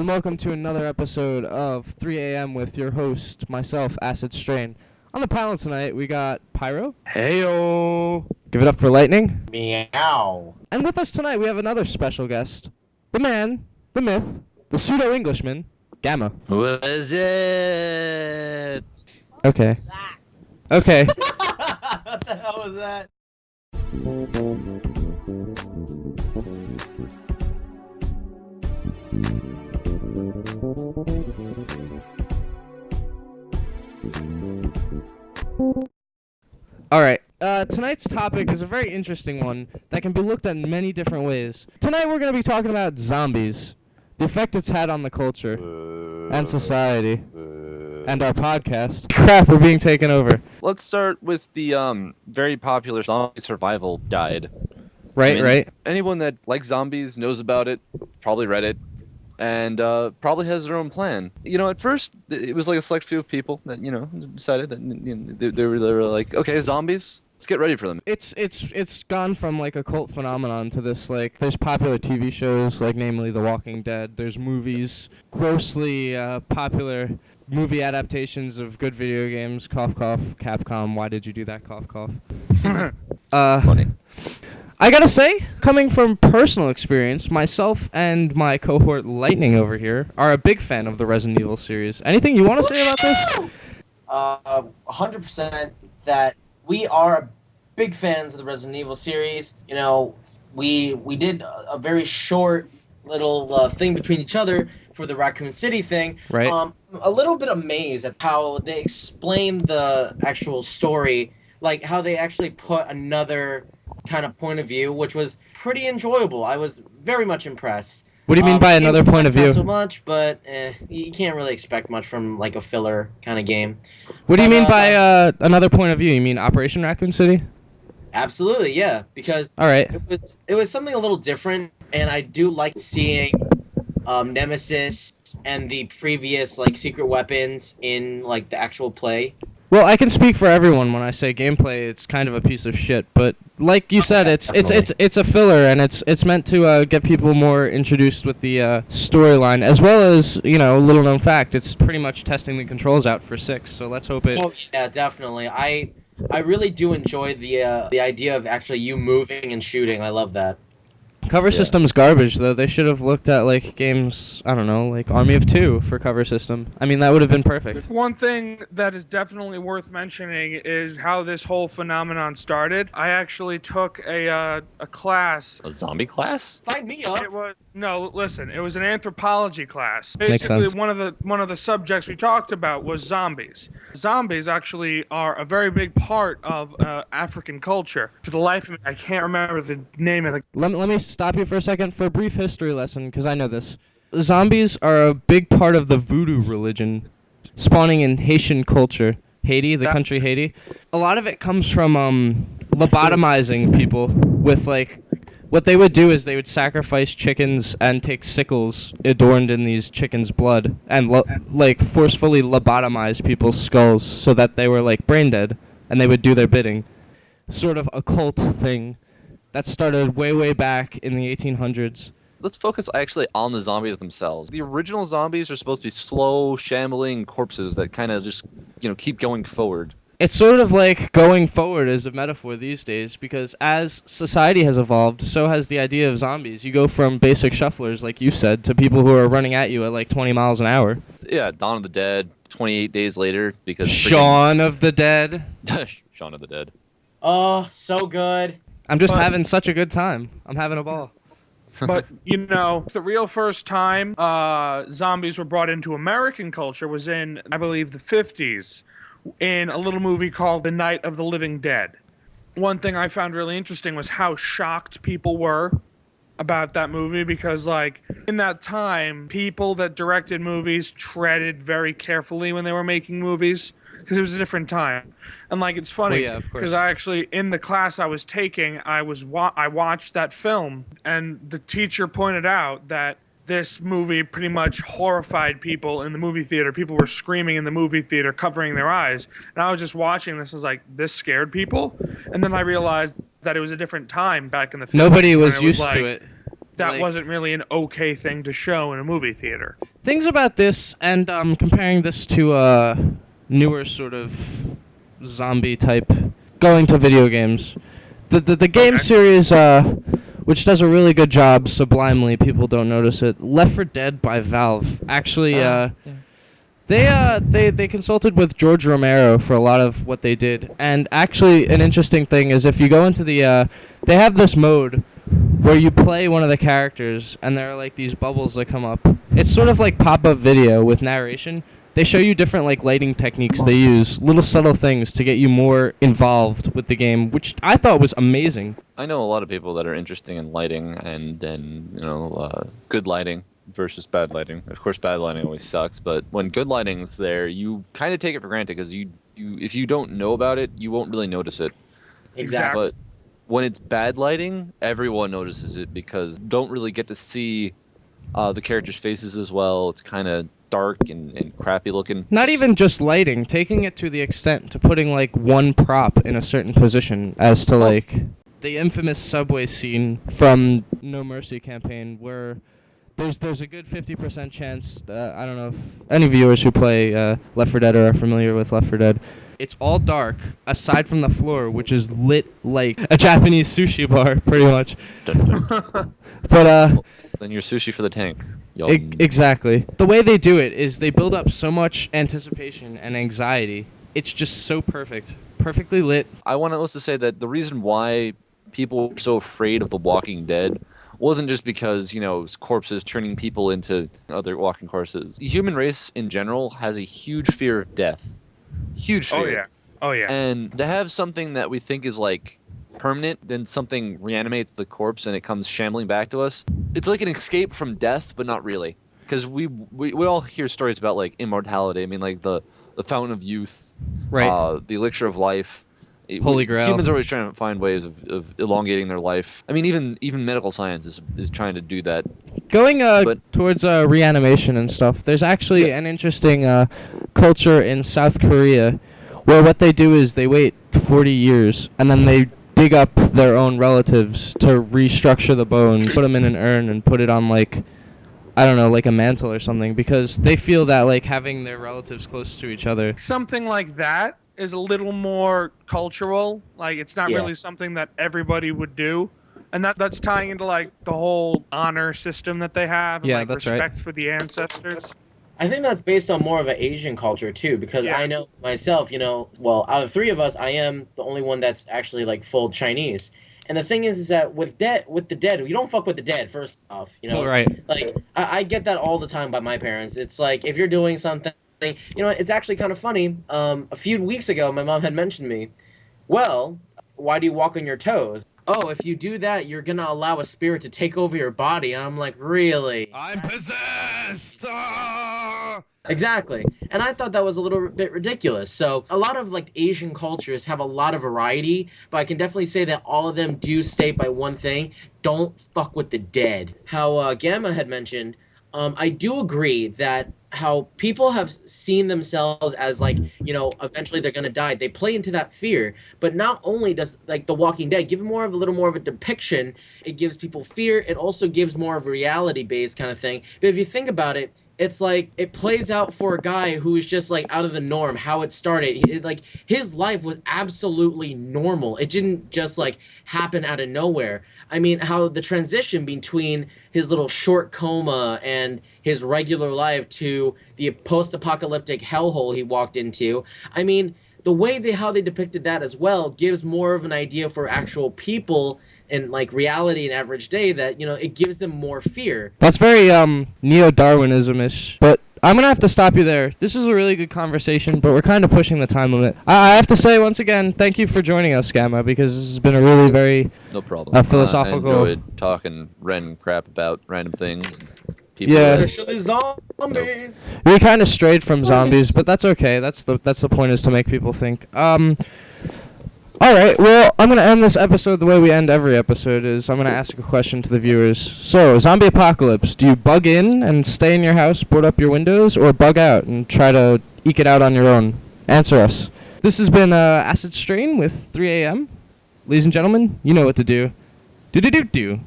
and welcome to another episode of 3 a.m. with your host, myself, Acid Strain. On the panel tonight, we got Pyro. Heyo! Give it up for Lightning. Meow. And with us tonight, we have another special guest. The man, the myth, the pseudo-Englishman, Gamma. What is it? Okay. Okay. What the hell was that? Alright, tonight's topic is a very interesting one that can be looked at in many different ways. Tonight we're going to be talking about zombies, the effect it's had on the culture, and society, and our podcast. Crap, we're being taken over. Let's start with the very popular zombie survival guide. Right, I mean, right. Anyone that likes zombies knows about it, probably read it, and probably has their own plan. You know, at first it was like a select few of people that decided that they were like, okay, zombies, let's get ready for them. It's gone from like a cult phenomenon to this, like, there's popular TV shows, like namely The Walking Dead. There's movies, grossly popular movie adaptations of good video games. Cough, cough. Capcom, why did you do that? Cough, cough. Funny. I gotta say, coming from personal experience, myself and my cohort Lightning over here are a big fan of the Resident Evil series. Anything you want to say about this? 100% that we are big fans of the Resident Evil series. You know, we did a very short little thing between each other for the Raccoon City thing. Right. A little bit amazed at how they explained the actual story, like how they actually put another kind of point of view, which was pretty enjoyable. I was very much impressed. What do you mean by another point of view? Not so much, but you can't really expect much from like a filler kind of game. What do you mean by another point of view? You mean Operation Raccoon City? Absolutely, yeah. Because all right, it was something a little different, and I do like seeing Nemesis and the previous like secret weapons in like the actual play. Well, I can speak for everyone when I say gameplay. It's kind of a piece of shit, but like you said, it's a filler, and it's meant to get people more introduced with the storyline, as well as little known fact, it's pretty much testing the controls out for 6. So let's hope it. Oh yeah, definitely. I really do enjoy the idea of actually you moving and shooting. I love that. Cover system's garbage, though. They should have looked at, like, games, I don't know, like Army of Two for cover system. I mean, that would have been perfect. One thing that is definitely worth mentioning is how this whole phenomenon started. I actually took a class. A zombie class? Sign me up. It was it was an anthropology class. Makes Basically, sense. one of the subjects we talked about was zombies. Zombies actually are a very big part of African culture. For the life of me, I can't remember the name of the. Let me stop you for a second for a brief history lesson, because I know this. Zombies are a big part of the voodoo religion, spawning in Haitian culture. Haiti, the country Haiti. A lot of it comes from lobotomizing people with, like, what they would do is they would sacrifice chickens and take sickles adorned in these chickens' blood and forcefully lobotomize people's skulls so that they were like brain dead and they would do their bidding. Sort of a cult thing that started way back in the 1800s. Let's focus actually on the zombies themselves. The original zombies are supposed to be slow, shambling corpses that kind of just, keep going forward. It's sort of like going forward as a metaphor these days, because as society has evolved, so has the idea of zombies. You go from basic shufflers, like you said, to people who are running at you at like 20 miles an hour. Yeah, Dawn of the Dead, 28 days later, because... Shaun of the Dead. Shaun of the Dead. Oh, so good. I'm just having such a good time. I'm having a ball. But, the real first time zombies were brought into American culture was in, I believe, the 50s. In a little movie called The Night of the Living Dead. One thing I found really interesting was how shocked people were about that movie, because, like, in that time, people that directed movies treaded very carefully when they were making movies, because it was a different time. And, like, it's funny, well, yeah, of course. because I actually, in the class I was taking, I watched that film, and the teacher pointed out that this movie pretty much horrified people in the movie theater. People were screaming in the movie theater, covering their eyes. And I was just watching this. I was like, this scared people? And then I realized that it was a different time back in the 50s. Nobody was used to it. That wasn't really an okay thing to show in a movie theater. Things about this, and comparing this to newer sort of zombie type, going to video games. The game Okay. series, which does a really good job sublimely, people don't notice it. Left 4 Dead by Valve. Actually, they consulted with George Romero for a lot of what they did. And actually, an interesting thing is if you go into the, they have this mode where you play one of the characters, and there are like these bubbles that come up. It's sort of like pop-up video with narration. They show you different like lighting techniques they use, little subtle things to get you more involved with the game, which I thought was amazing. I know a lot of people that are interested in lighting and good lighting versus bad lighting. Of course, bad lighting always sucks, but when good lighting's there, you kind of take it for granted because you if you don't know about it, you won't really notice it. Exactly. But when it's bad lighting, everyone notices it because don't really get to see the characters' faces as well. It's kind of dark and crappy looking. Not even just lighting, taking it to the extent to putting like one prop in a certain position, as to like the infamous subway scene from No Mercy campaign, where there's a good 50% chance. I don't know if any viewers who play Left 4 Dead are familiar with Left 4 Dead. It's all dark, aside from the floor, which is lit like a Japanese sushi bar, pretty much. But Then your sushi for the tank. Yum. Exactly. The way they do it is they build up so much anticipation and anxiety. It's just so perfect. Perfectly lit. I want to also say that the reason why people were so afraid of The Walking Dead wasn't just because, corpses turning people into other walking corpses. The human race in general has a huge fear of death. Huge fear. Oh yeah. And to have something that we think is like permanent, then something reanimates the corpse and it comes shambling back to us. It's like an escape from death, but not really. Because we all hear stories about like immortality. I mean, like the fountain of youth, Right. the elixir of life. Holy Grail. Humans are always trying to find ways of elongating their life. I mean, even medical science is trying to do that. Going But- towards reanimation and stuff, there's actually Yeah. an interesting culture in South Korea where what they do is they wait 40 years and then they dig up their own relatives to restructure the bones, put them in an urn and put it on like, I don't know, like a mantle or something, because they feel that like having their relatives close to each other. Something like that is a little more cultural. Like it's not Yeah. really something that everybody would do. And that's tying into like the whole honor system that they have and Yeah, like that's right. respect for the ancestors. I think that's based on more of an Asian culture too, because Yeah. I know myself, well, out of 3 of us, I am the only one that's actually like full Chinese. And the thing is that with the dead, you don't fuck with the dead. First off, Right. Like I get that all the time by my parents. It's like if you're doing something, it's actually kind of funny. A few weeks ago, my mom had mentioned to me, well, why do you walk on your toes? Oh, if you do that, you're gonna allow a spirit to take over your body. And I'm like, really? I'm possessed. Exactly. And I thought that was a little bit ridiculous. So a lot of like Asian cultures have a lot of variety, but I can definitely say that all of them do state by one thing: don't fuck with the dead. How Gamma had mentioned, I do agree that how people have seen themselves as like, eventually they're gonna die. They play into that fear. But not only does like The Walking Dead give a little more of a depiction, it gives people fear. It also gives more of a reality-based kind of thing. But if you think about it, it's like it plays out for a guy who's just like out of the norm. How it started, his life was absolutely normal. It didn't just like happen out of nowhere. I mean, how the transition between his little short coma and his regular life to the post-apocalyptic hellhole he walked into. I mean, the way how they depicted that as well gives more of an idea for actual people in like reality and average day that it gives them more fear. That's very neo-Darwinism-ish. But I'm going to have to stop you there. This is a really good conversation, but we're kind of pushing the time limit. I have to say, once again, thank you for joining us, Gamma, because this has been a really very No problem. A philosophical- I enjoyed talking random crap about random things. People Yeah. that- Especially zombies. We kind of strayed from zombies, but that's okay. That's the point, is to make people think. All right. Well, I'm gonna end this episode the way we end every episode. Is I'm gonna ask a question to the viewers. So, zombie apocalypse. Do you bug in and stay in your house, board up your windows, or bug out and try to eke it out on your own? Answer us. This has been Acid Strain with 3 a.m. Ladies and gentlemen, you know what to do. Do.